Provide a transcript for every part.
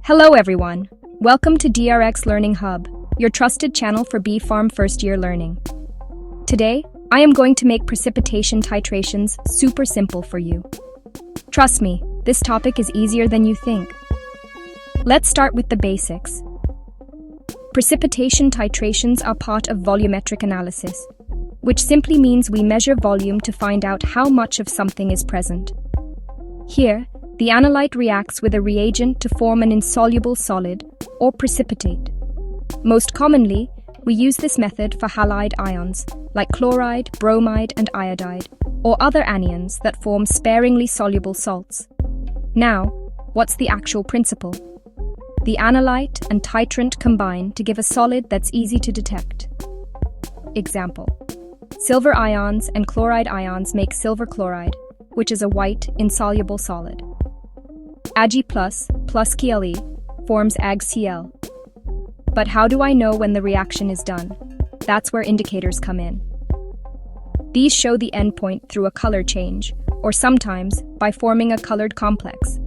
Hello everyone, welcome to DRX Learning Hub, your trusted channel for B.Pharm first-year learning. Today, I am going to make precipitation titrations super simple for you. Trust me, this topic is easier than you think. Let's start with the basics. Precipitation titrations are part of volumetric analysis, which simply means we measure volume to find out how much of something is present. Here, the analyte reacts with a reagent to form an insoluble solid, or precipitate. Most commonly, we use this method for halide ions, like chloride, bromide, and iodide, or other anions that form sparingly soluble salts. Now, what's the actual principle? The analyte and titrant combine to give a solid that's easy to detect. Example: silver ions and chloride ions make silver chloride, which is a white, insoluble solid. Ag plus Kle forms AgCl. But how do I know when the reaction is done? That's where indicators come in. These show the endpoint through a color change, or sometimes by forming a colored complex.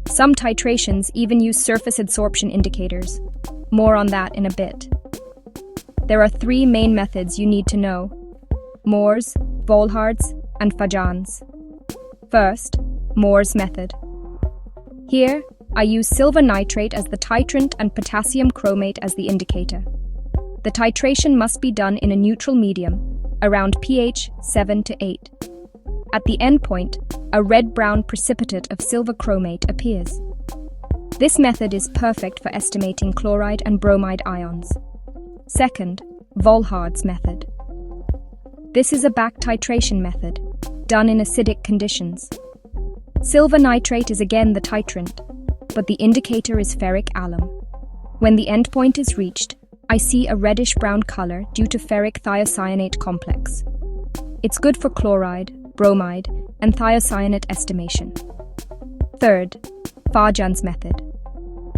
Some titrations even use surface adsorption indicators. More on that in a bit. There are three main methods you need to know: Mohr's, Volhard's, and Fajans. First, Mohr's method. Here, I use silver nitrate as the titrant and potassium chromate as the indicator. The titration must be done in a neutral medium, around pH 7 to 8. At the endpoint, a red-brown precipitate of silver chromate appears. This method is perfect for estimating chloride and bromide ions. Second, Volhard's method. This is a back titration method, done in acidic conditions. Silver nitrate is again the titrant, but the indicator is ferric alum. When the endpoint is reached, I see a reddish-brown color due to ferric thiocyanate complex. It's good for chloride, bromide, and thiocyanate estimation. Third, Fajans Method.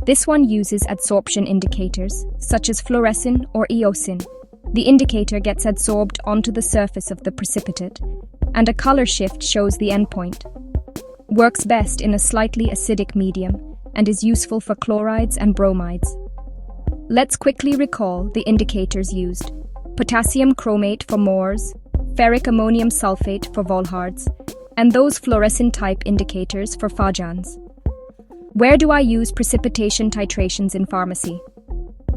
This one uses adsorption indicators, such as fluorescein or eosin. The indicator gets adsorbed onto the surface of the precipitate, and a color shift shows the endpoint. Works best in a slightly acidic medium and is useful for chlorides and bromides. Let's quickly recall the indicators used: potassium chromate for Mohr's, ferric ammonium sulfate for Volhard's, and those fluorescent-type indicators for Fajans. Where do I use precipitation titrations in pharmacy?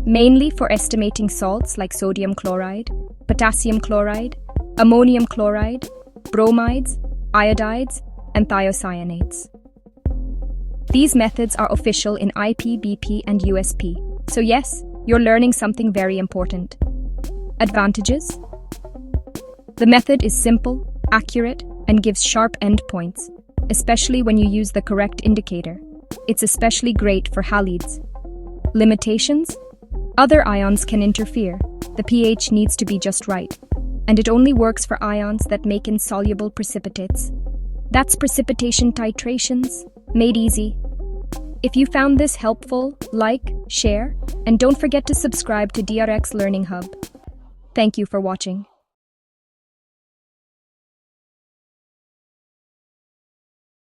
Mainly for estimating salts like sodium chloride, potassium chloride, ammonium chloride, bromides, iodides, and thiocyanates. These methods are official in IP, BP, and USP. So yes, you're learning something very important. Advantages? The method is simple, accurate, and gives sharp endpoints, especially when you use the correct indicator. It's especially great for halides. Limitations? Other ions can interfere. The pH needs to be just right, and it only works for ions that make insoluble precipitates. That's precipitation titrations, made easy. If you found this helpful, like, share, and don't forget to subscribe to DRX Learning Hub. Thank you for watching.